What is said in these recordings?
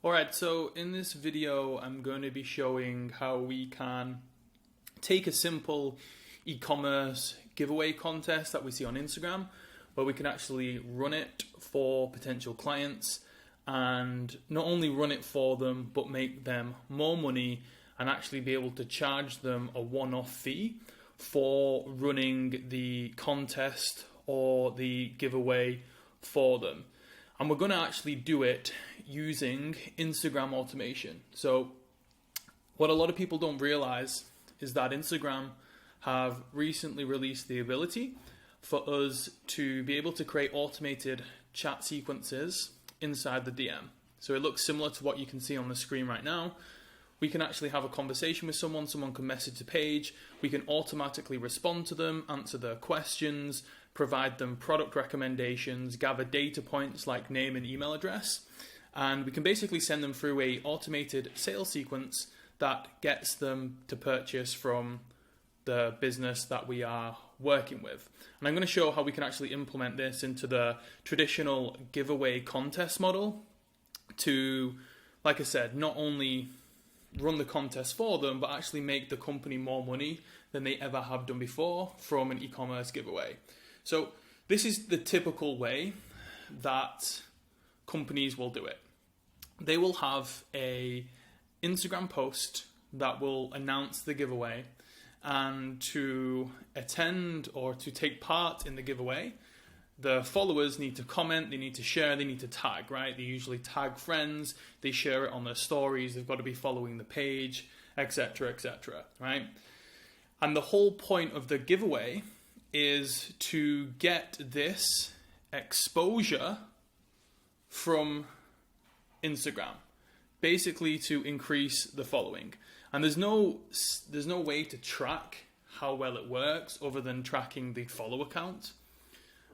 Alright, so in this video I'm going to be showing how we can take a simple e-commerce giveaway contest that we see on Instagram, where we can actually run it for potential clients and not only run it for them but make them more money and actually be able to charge them a one-off fee for running the contest or the giveaway for them. And we're going to actually do it using Instagram automation. So what a lot of people don't realize is that Instagram have recently released the ability for us to be able to create automated chat sequences inside the DM. So it looks similar to what you can see on the screen right now. We can actually have a conversation with someone can message a page, we can automatically respond to them, answer their questions, provide them product recommendations, gather data points like name and email address, and we can basically send them through a automated sales sequence that gets them to purchase from the business that we are working with. And I'm going to show how we can actually implement this into the traditional giveaway contest model to, like I said, not only run the contest for them, but actually make the company more money than they ever have done before from an e-commerce giveaway. So this is the typical way that companies will do it. They will have a Instagram post that will announce the giveaway, and to attend or to take part in the giveaway, the followers need to comment, they need to share, they need to tag, right? They usually tag friends, they share it on their stories, they've got to be following the page, etc., right? And the whole point of the giveaway is to get this exposure from Instagram, basically to increase the following. And there's no way to track how well it works other than tracking the follower count.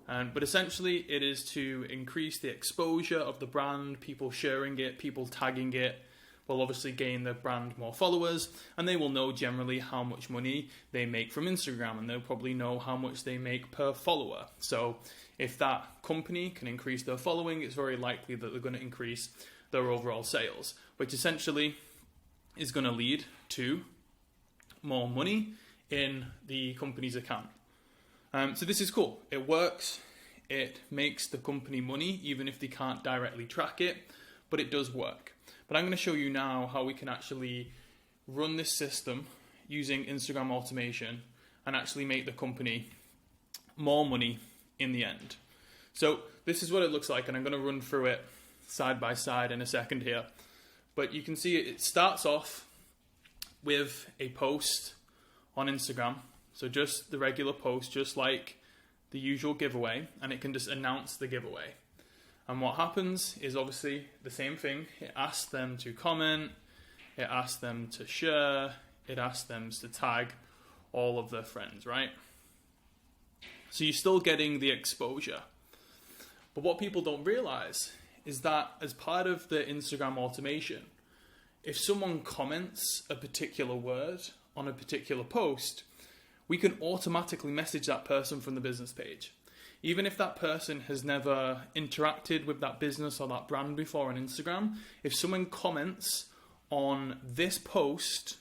But essentially it is to increase the exposure of the brand, people sharing it, people tagging it will obviously gain the brand more followers, and they will know generally how much money they make from Instagram, and they'll probably know how much they make per follower. So if that company can increase their following, it's very likely that they're going to increase their overall sales, which essentially is going to lead to more money in the company's account. So this is cool. It works. It makes the company money, even if they can't directly track it, but it does work. But I'm going to show you now how we can actually run this system using Instagram automation and actually make the company more money in the end. So this is what it looks like, and I'm going to run through it side by side in a second here. But you can see it starts off with a post on Instagram. So just the regular post, just like the usual giveaway, and it can just announce the giveaway. And what happens is obviously the same thing. It asks them to comment, it asks them to share, it asks them to tag all of their friends, right? So you're still getting the exposure. But what people don't realize is that as part of the Instagram automation, if someone comments a particular word on a particular post, we can automatically message that person from the business page. Even if that person has never interacted with that business or that brand before on Instagram, if someone comments on this post,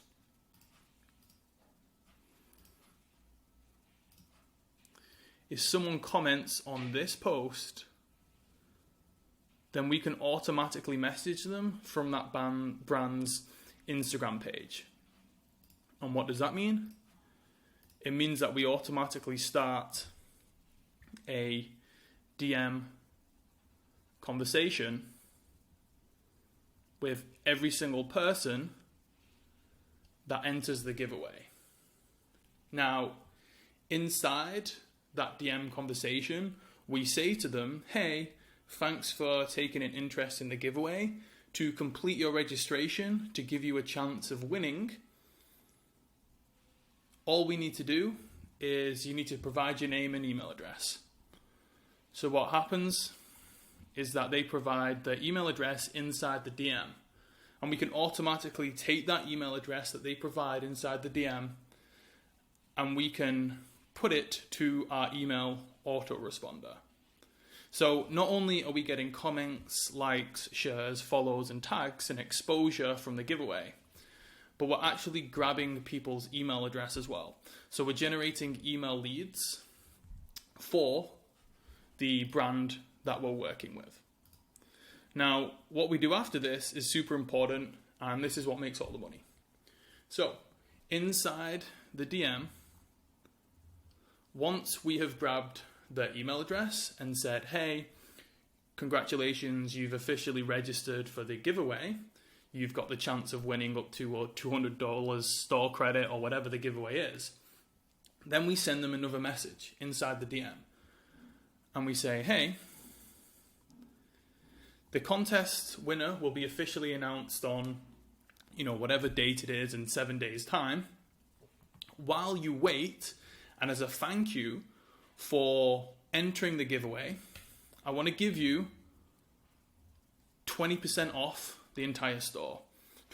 then we can automatically message them from that brand's Instagram page. And what does that mean? It means that we automatically start a DM conversation with every single person that enters the giveaway. Now, inside that DM conversation, we say to them, hey, thanks for taking an interest in the giveaway. To complete your registration, to give you a chance of winning, all we need to do is you need to provide your name and email address. So what happens is that they provide the email address inside the DM, and we can automatically take that email address that they provide inside the DM and we can put it to our email autoresponder. So not only are we getting comments, likes, shares, follows, and tags and exposure from the giveaway, but we're actually grabbing people's email address as well. So we're generating email leads for the brand that we're working with. Now, what we do after this is super important, and this is what makes all the money. So inside the DM, once we have grabbed the email address and said, hey, congratulations, you've officially registered for the giveaway. You've got the chance of winning up to $200 store credit or whatever the giveaway is. Then we send them another message inside the DM. And we say, hey, the contest winner will be officially announced on, whatever date it is in 7 days' time. While you wait, and as a thank you for entering the giveaway, I want to give you 20% off the entire store.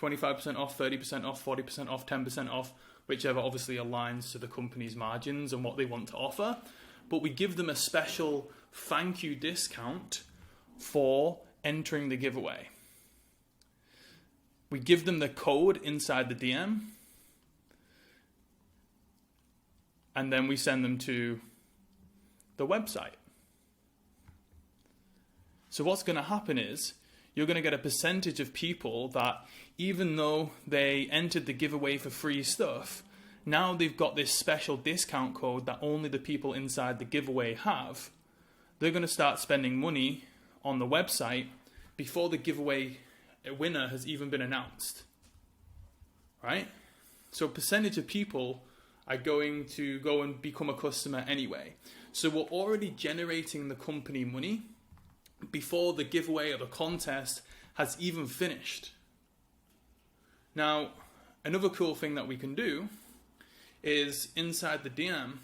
25% off, 30% off, 40% off, 10% off, whichever obviously aligns to the company's margins and what they want to offer. But we give them a special thank you discount for entering the giveaway. We give them the code inside the DM, and then we send them to the website. So what's going to happen is you're going to get a percentage of people that, even though they entered the giveaway for free stuff, now they've got this special discount code that only the people inside the giveaway have. They're going to start spending money on the website before the giveaway winner has even been announced. Right? So a percentage of people are going to go and become a customer anyway. So we're already generating the company money before the giveaway or the contest has even finished. Now, another cool thing that we can do is inside the DM,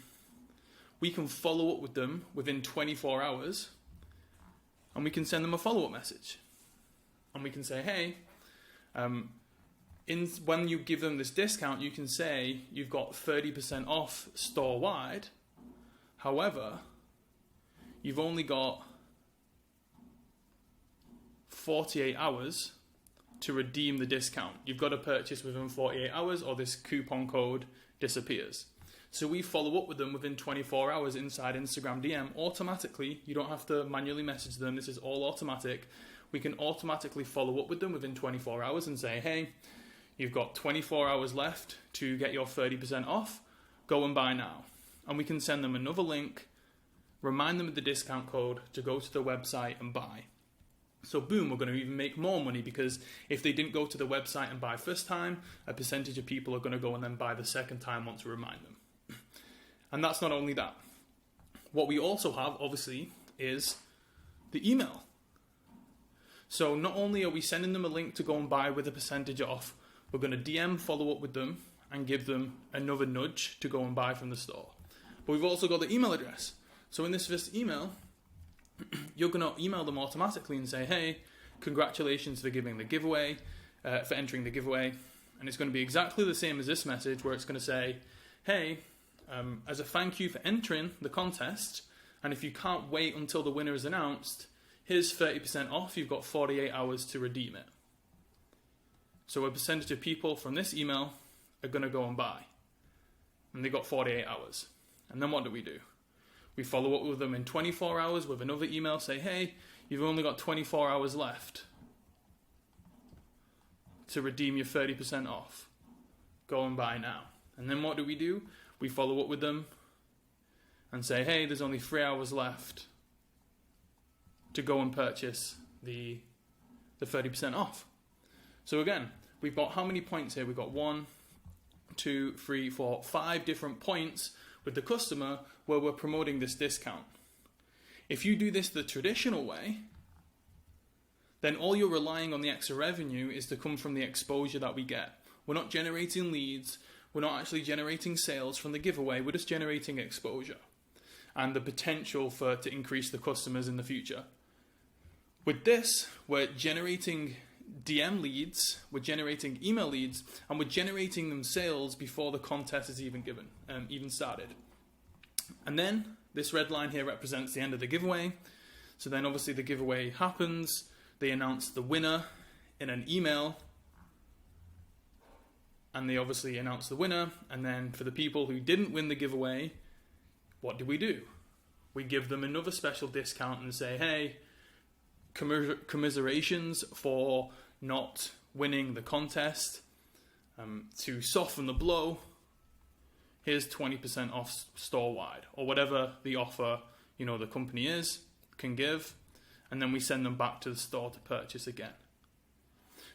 we can follow up with them within 24 hours, and we can send them a follow-up message. And we can say, hey, when you give them this discount, you can say you've got 30% off store-wide. However, you've only got 48 hours to redeem the discount. You've got to purchase within 48 hours or this coupon code disappears. So we follow up with them within 24 hours inside Instagram DM automatically. You don't have to manually message them. This is all automatic. We can automatically follow up with them within 24 hours and say, hey, you've got 24 hours left to get your 30% off. Go and buy now. And we can send them another link, remind them of the discount code to go to the website and buy. So boom, we're going to even make more money, because if they didn't go to the website and buy first time, a percentage of people are going to go and then buy the second time once we remind them. And that's not only that. What we also have, obviously, is the email. So not only are we sending them a link to go and buy with a percentage off, we're going to DM follow up with them and give them another nudge to go and buy from the store. But we've also got the email address. So in this first email, you're going to email them automatically and say, hey, congratulations for giving the giveaway, for entering the giveaway. And it's going to be exactly the same as this message, where it's going to say, hey, as a thank you for entering the contest, and if you can't wait until the winner is announced, here's 30% off. You've got 48 hours to redeem it. So a percentage of people from this email are going to go and buy. And they've got 48 hours. And then what do? We follow up with them in 24 hours with another email, say, hey, you've only got 24 hours left to redeem your 30% off. Go and buy now. And then what do? We follow up with them and say, hey, there's only 3 hours left to go and purchase the 30% off. So again, we've got how many points here? We've got 1, 2, 3, 4, 5 different points with the customer where we're promoting this discount. If you do this the traditional way, then all you're relying on the extra revenue is to come from the exposure that we get. We're not generating leads. We're not actually generating sales from the giveaway. We're just generating exposure and the potential to increase the customers in the future. With this, we're generating DM leads, we're generating email leads, and we're generating them sales before the contest is even started. And then this red line here represents the end of the giveaway. So then obviously the giveaway happens, they announce the winner in an email, and they obviously announce the winner, and then for the people who didn't win the giveaway, what do? We give them another special discount and say, hey, commiserations for not winning the contest. To soften the blow, here's 20% off store-wide, or whatever the offer, the company can give, and then we send them back to the store to purchase again.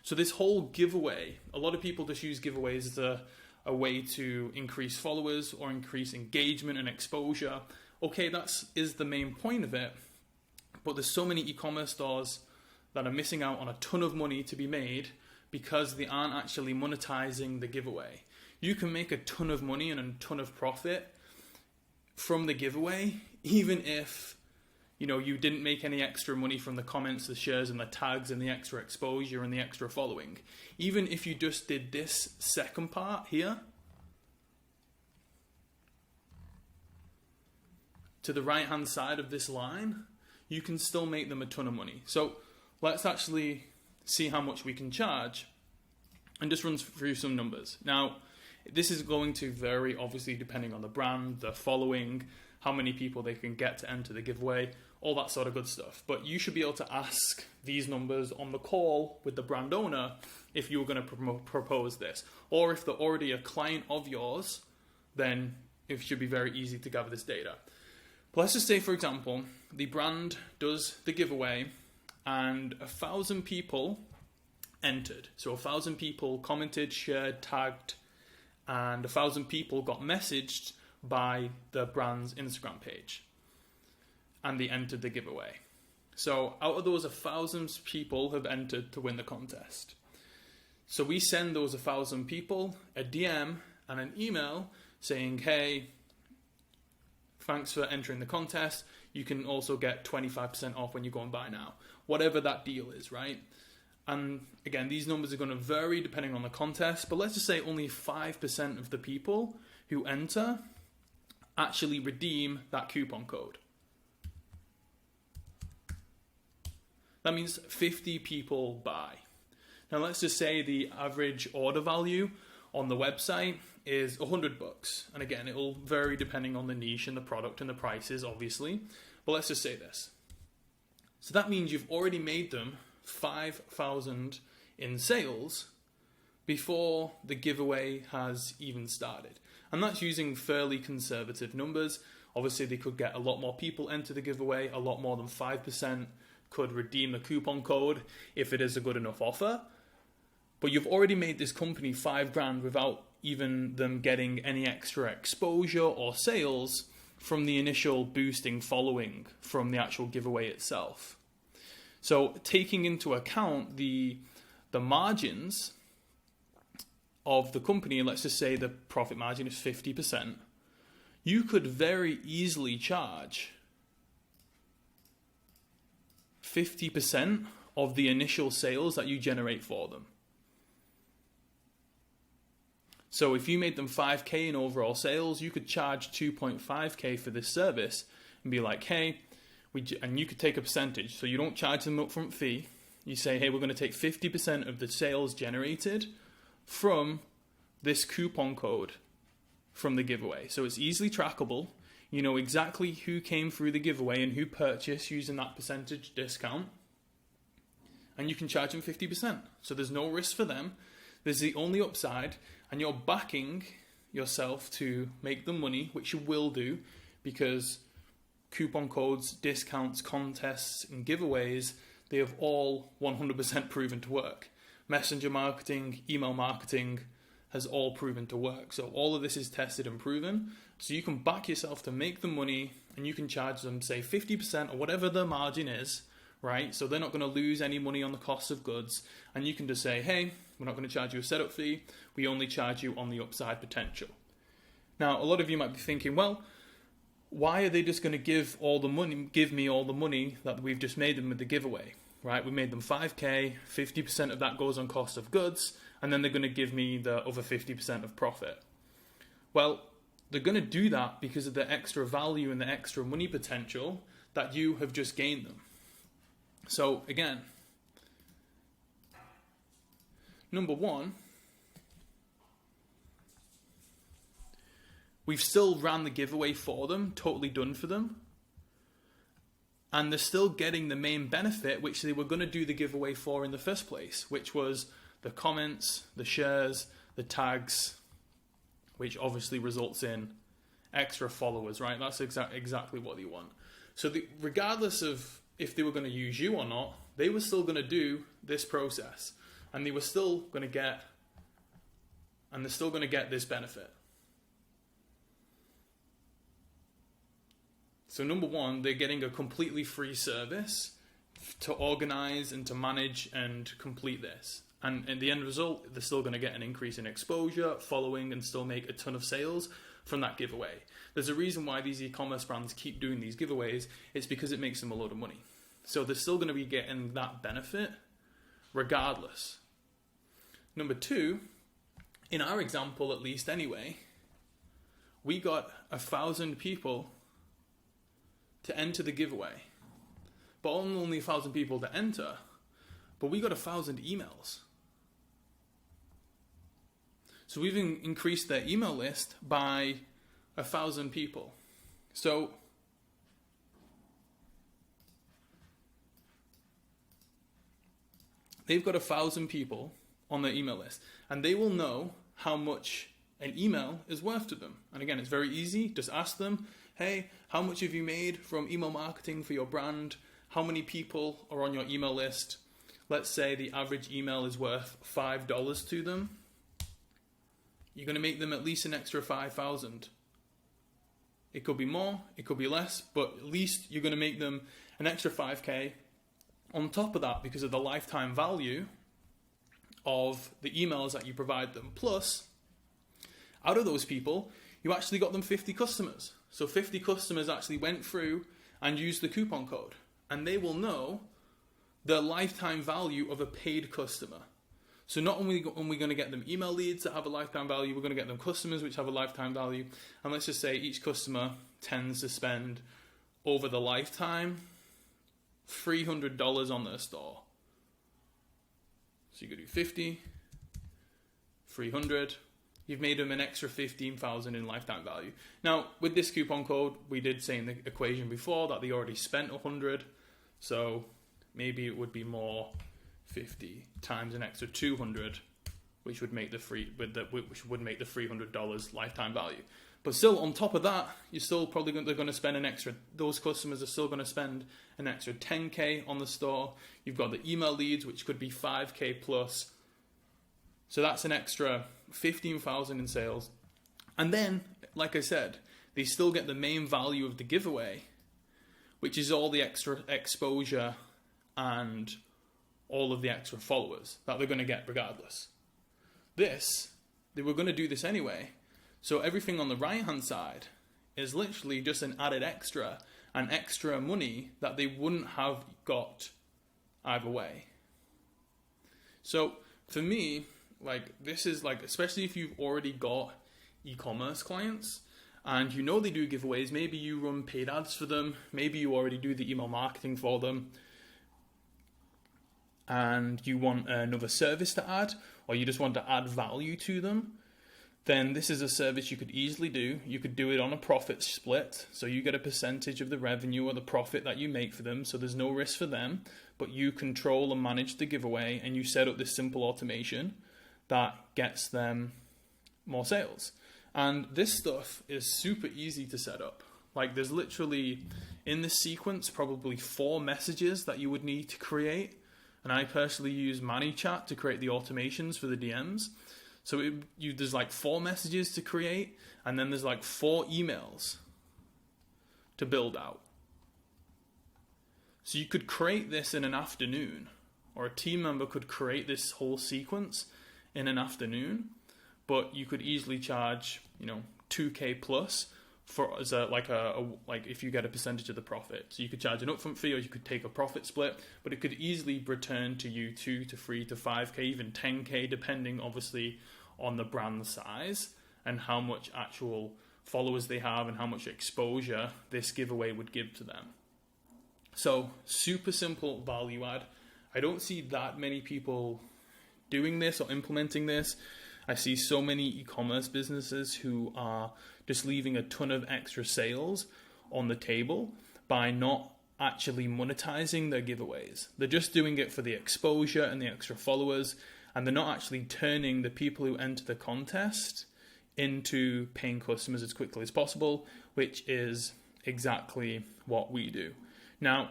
So this whole giveaway, a lot of people just use giveaways as a way to increase followers or increase engagement and exposure. Okay, that is the main point of it, but there's so many e-commerce stores that are missing out on a ton of money to be made because they aren't actually monetizing the giveaway. You can make a ton of money and a ton of profit from the giveaway, even if you didn't make any extra money from the comments, the shares, and the tags, and the extra exposure and the extra following. Even if you just did this second part here, to the right hand side of this line, you can still make them a ton of money. So let's actually see how much we can charge and just run through some numbers. Now, this is going to vary obviously depending on the brand, the following, how many people they can get to enter the giveaway, all that sort of good stuff. But you should be able to ask these numbers on the call with the brand owner if you were going to propose this. Or if they're already a client of yours, then it should be very easy to gather this data. But let's just say, for example, the brand does the giveaway and 1,000 people entered. So 1,000 people commented, shared, tagged, and 1,000 people got messaged by the brand's Instagram page, and they entered the giveaway. So out of those, 1,000 people have entered to win the contest. So we send those 1,000 people a DM and an email saying, hey, thanks for entering the contest. You can also get 25% off when you go and buy now. Whatever that deal is, right? And again, these numbers are going to vary depending on the contest, but let's just say only 5% of the people who enter actually redeem that coupon code. That means 50 people buy. Now let's just say the average order value on the website is $100. And again, it will vary depending on the niche and the product and the prices, obviously. But let's just say this. So that means you've already made them 5,000 in sales before the giveaway has even started. And that's using fairly conservative numbers. Obviously, they could get a lot more people enter the giveaway. A lot more than 5% could redeem the coupon code if it is a good enough offer. But you've already made this company $5,000 without even them getting any extra exposure or sales from the initial boosting following from the actual giveaway itself. So taking into account the margins of the company, and let's just say the profit margin is 50%, you could very easily charge 50% of the initial sales that you generate for them. So if you made them 5K in overall sales, you could charge 2.5K for this service and be like, hey, and you could take a percentage. So you don't charge them an upfront fee. You say, hey, we're going to take 50% of the sales generated from this coupon code from the giveaway. So it's easily trackable. You know exactly who came through the giveaway and who purchased using that percentage discount. And you can charge them 50%. So there's no risk for them. There's the only upside, and you're backing yourself to make the money, which you will do, because coupon codes, discounts, contests, and giveaways, they have all 100% proven to work. Messenger marketing, email marketing has all proven to work. So all of this is tested and proven. So you can back yourself to make the money, and you can charge them, say, 50% or whatever the margin is, right? So they're not going to lose any money on the cost of goods. And you can just say, hey, we're not going to charge you a setup fee. We only charge you on the upside potential. Now, a lot of you might be thinking, well, why are they just going to give me all the money that we've just made them with the giveaway, right? We made them 5K, 50% of that goes on cost of goods, and then they're going to give me the other 50% of profit. Well, they're going to do that because of the extra value and the extra money potential that you have just gained them. So again, number one, we've still ran the giveaway for them, totally done for them. And they're still getting the main benefit, which they were going to do the giveaway for in the first place, which was the comments, the shares, the tags, which obviously results in extra followers, right? That's exactly what they want. So regardless of if they were going to use you or not, they were still going to do this process, and they were still going to get, and they're still going to get this benefit. So number one, they're getting a completely free service to organize and to manage and complete this. And in the end result, they're still going to get an increase in exposure, following, and still make a ton of sales from that giveaway. There's a reason why these e-commerce brands keep doing these giveaways. It's because it makes them a load of money. So they're still going to be getting that benefit regardless. Number two, in our example at least anyway, we got 1,000 people to enter the giveaway. But only 1,000 people to enter, but we got 1,000 emails. So we've increased their email list by 1,000 people. So they've got 1,000 people on their email list, and they will know how much an email is worth to them. And again, it's very easy. Just ask them, hey, how much have you made from email marketing for your brand? How many people are on your email list? Let's say the average email is worth $5 to them. You're going to make them at least an extra 5,000. It could be more, it could be less, but at least you're going to make them an extra 5K on top of that because of the lifetime value of the emails that you provide them. Plus, out of those people, you actually got them 50 customers. So 50 customers actually went through and used the coupon code, and they will know the lifetime value of a paid customer. So not only are we going to get them email leads that have a lifetime value, we're going to get them customers which have a lifetime value. And let's just say each customer tends to spend over the lifetime $300 on their store. So you could do 50, 300. You've made them an extra 15,000 in lifetime value. Now, with this coupon code, we did say in the equation before that they already spent 100. So maybe it would be more 50 times an extra 200, which would make the $300 lifetime value. But still, on top of that, you're still probably they're going to spend an extra. Those customers are still going to spend an extra 10K on the store. You've got the email leads, which could be 5K plus. So that's an extra 15,000 in sales. And then, like I said, they still get the main value of the giveaway, which is all the extra exposure and all of the extra followers that they're going to get regardless. They were going to do this anyway. So everything on the right-hand side is literally just an added extra and extra money that they wouldn't have got either way. So for me, this is especially if you've already got e-commerce clients and you know they do giveaways, maybe you run paid ads for them, maybe you already do the email marketing for them, and you want another service to add, or you just want to add value to them, then this is a service you could easily do. You could do it on a profit split, so you get a percentage of the revenue or the profit that you make for them, so there's no risk for them, but you control and manage the giveaway, and you set up this simple automation that gets them more sales. And this stuff is super easy to set up. There's literally, in this sequence, probably 4 messages that you would need to create. And I personally use ManyChat to create the automations for the DMs. So there's 4 messages to create, and then there's 4 emails to build out. So you could create this in an afternoon, or a team member could create this whole sequence in an afternoon, but you could easily charge, $2K plus for if you get a percentage of the profit. So you could charge an upfront fee, or you could take a profit split, but it could easily return to you 2 to 3 to 5K, even 10K, depending obviously on the brand size and how much actual followers they have and how much exposure this giveaway would give to them. So super simple value add. I don't see that many people doing this or implementing this. I see so many e-commerce businesses who are just leaving a ton of extra sales on the table by not actually monetizing their giveaways. They're just doing it for the exposure and the extra followers, and they're not actually turning the people who enter the contest into paying customers as quickly as possible, which is exactly what we do. Now,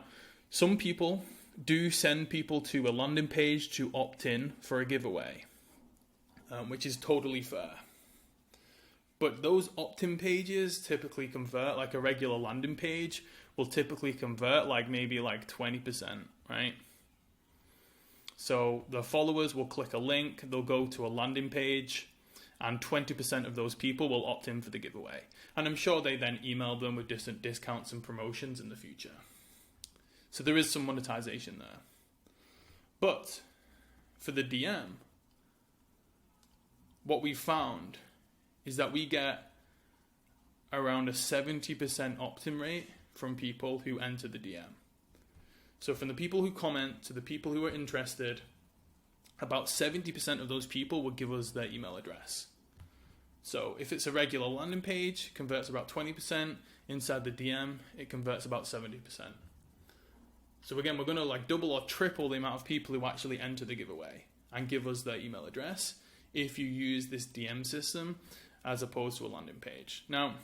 some people do send people to a landing page to opt in for a giveaway, which is totally fair. But those opt-in pages typically convert, like a regular landing page will typically convert maybe 20%, right? So the followers will click a link, they'll go to a landing page, and 20% of those people will opt in for the giveaway. And I'm sure they then email them with different discounts and promotions in the future. So there is some monetization there. But for the DM, what we found is that we get around a 70% opt-in rate from people who enter the DM. So from the people who comment to the people who are interested, about 70% of those people will give us their email address. So if it's a regular landing page, it converts about 20%. Inside the DM, it converts about 70%. So again, we're going to double or triple the amount of people who actually enter the giveaway and give us their email address if you use this DM system as opposed to a landing page. Now,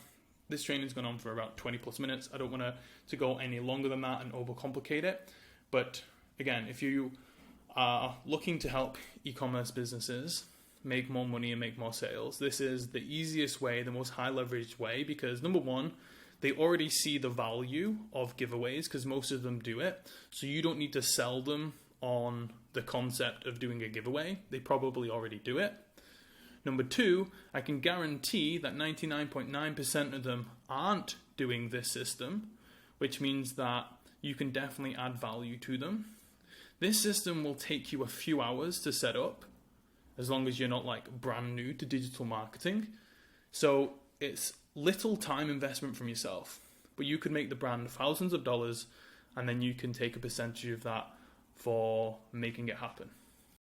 this training's gone on for about 20 plus minutes. I don't want to go any longer than that and overcomplicate it. But again, if you are looking to help e-commerce businesses make more money and make more sales, this is the easiest way, the most high leveraged way, because number one, they already see the value of giveaways because most of them do it. So you don't need to sell them on the concept of doing a giveaway. They probably already do it. Number two, I can guarantee that 99.9% of them aren't doing this system, which means that you can definitely add value to them. This system will take you a few hours to set up, as long as you're not brand new to digital marketing. So it's little time investment from yourself, but you could make the brand thousands of dollars, and then you can take a percentage of that for making it happen.